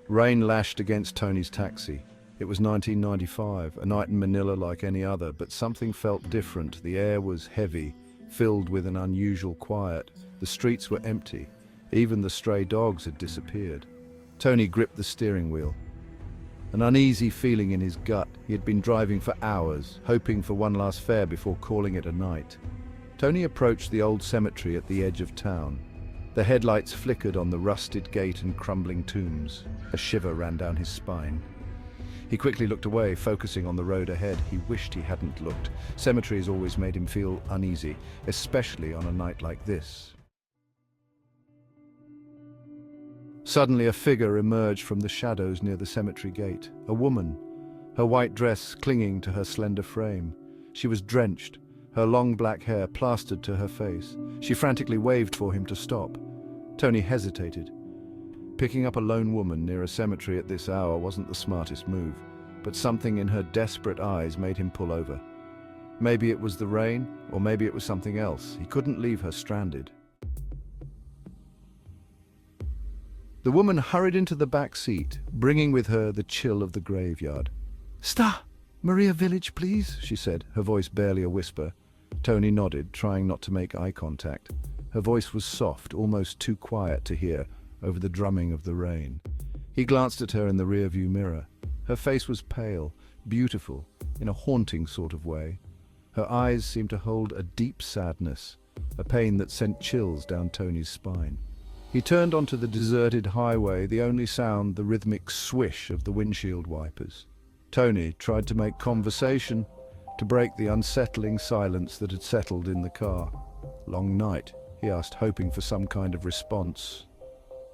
Rain lashed against Tony's taxi. It was 1995, a night in Manila like any other, but something felt different. The air was heavy, filled with an unusual quiet. The streets were empty. Even the stray dogs had disappeared. Tony gripped the steering wheel. An uneasy feeling in his gut. He had been driving for hours, hoping for one last fare before calling it a night. Tony approached the old cemetery at the edge of town. The headlights flickered on the rusted gate and crumbling tombs. A shiver ran down his spine. He quickly looked away, focusing on the road ahead. He wished he hadn't looked. Cemeteries always made him feel uneasy, especially on a night like this. Suddenly, a figure emerged from the shadows near the cemetery gate. A woman, her white dress clinging to her slender frame. She was drenched, her long black hair plastered to her face. She frantically waved for him to stop. Tony hesitated. Picking up a lone woman near a cemetery at this hour wasn't the smartest move, but something in her desperate eyes made him pull over. Maybe it was the rain, or maybe it was something else. He couldn't leave her stranded. The woman hurried into the back seat, bringing with her the chill of the graveyard. "Sta, Maria Village, please," she said, her voice barely a whisper. Tony nodded, trying not to make eye contact. Her voice was soft, almost too quiet to hear, over the drumming of the rain. He glanced at her in the rearview mirror. Her face was pale, beautiful, in a haunting sort of way. Her eyes seemed to hold a deep sadness, a pain that sent chills down Tony's spine. He turned onto the deserted highway, the only sound the rhythmic swish of the windshield wipers. Tony tried to make conversation, to break the unsettling silence that had settled in the car. "Long night?" he asked, hoping for some kind of response.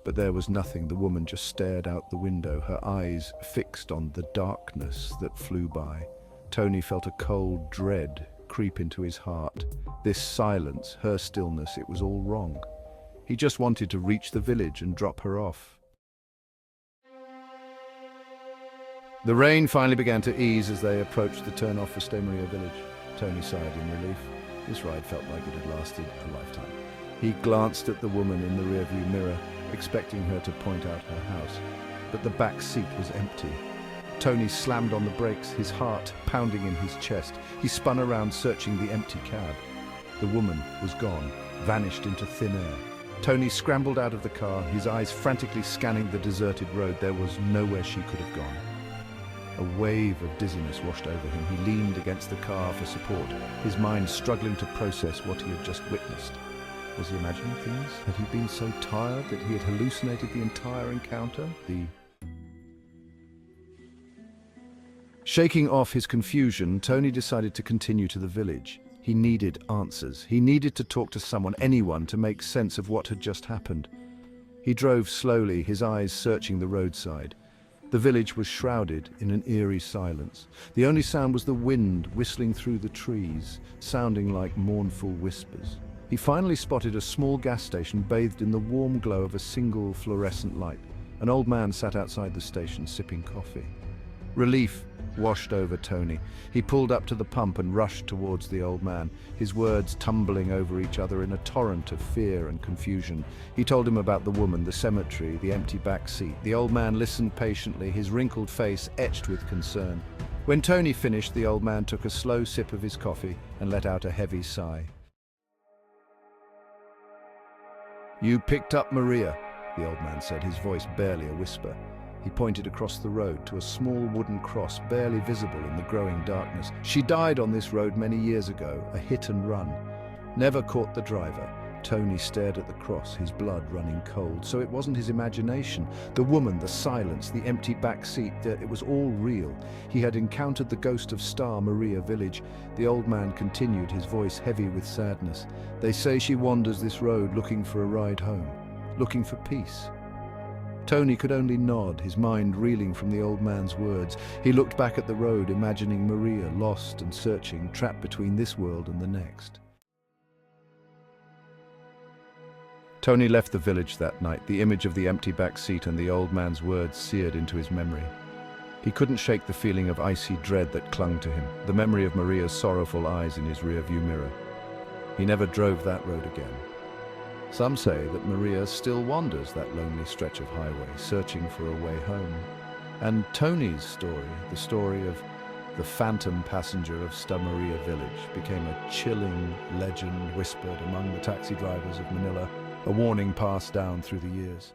But there was nothing. The woman just stared out the window, her eyes fixed on the darkness that flew by. Tony felt a cold dread creep into his heart. This silence, her stillness, it was all wrong. He just wanted to reach the village and drop her off. The rain finally began to ease as they approached the turn-off for Maria Village. Tony sighed in relief. This ride felt like it had lasted a lifetime. He glanced at the woman in the rearview mirror, expecting her to point out her house, but the back seat was empty. Tony slammed on the brakes, his heart pounding in his chest. He spun around, searching the empty cab. The woman was gone, vanished into thin air. Tony scrambled out of the car, his eyes frantically scanning the deserted road. There was nowhere she could have gone. A wave of dizziness washed over him. He leaned against the car for support, his mind struggling to process what he had just witnessed. Was he imagining things? Had he been so tired that he had hallucinated the entire encounter? Shaking off his confusion, Tony decided to continue to the village. He needed answers. He needed to talk to someone, anyone, to make sense of what had just happened. He drove slowly, his eyes searching the roadside. The village was shrouded in an eerie silence. The only sound was the wind whistling through the trees, sounding like mournful whispers. He finally spotted a small gas station bathed in the warm glow of a single fluorescent light. An old man sat outside the station, sipping coffee. Relief washed over Tony. He pulled up to the pump and rushed towards the old man, his words tumbling over each other in a torrent of fear and confusion. He told him about the woman, the cemetery, the empty back seat. The old man listened patiently, his wrinkled face etched with concern. When Tony finished, the old man took a slow sip of his coffee and let out a heavy sigh. "You picked up Maria," the old man said, his voice barely a whisper. He pointed across the road to a small wooden cross barely visible in the growing darkness. "She died on this road many years ago, a hit and run. Never caught the driver." Tony stared at the cross, his blood running cold. So it wasn't his imagination. The woman, the silence, the empty back seat, it was all real. He had encountered the ghost of Maria Village. The old man continued, his voice heavy with sadness. "They say she wanders this road looking for a ride home, looking for peace." Tony could only nod, his mind reeling from the old man's words. He looked back at the road, imagining Maria lost and searching, trapped between this world and the next. Tony left the village that night, the image of the empty back seat and the old man's words seared into his memory. He couldn't shake the feeling of icy dread that clung to him, the memory of Maria's sorrowful eyes in his rearview mirror. He never drove that road again. Some say that Maria still wanders that lonely stretch of highway, searching for a way home. And Tony's story, the story of the phantom passenger of Maria village, became a chilling legend whispered among the taxi drivers of Manila, a warning passed down through the years.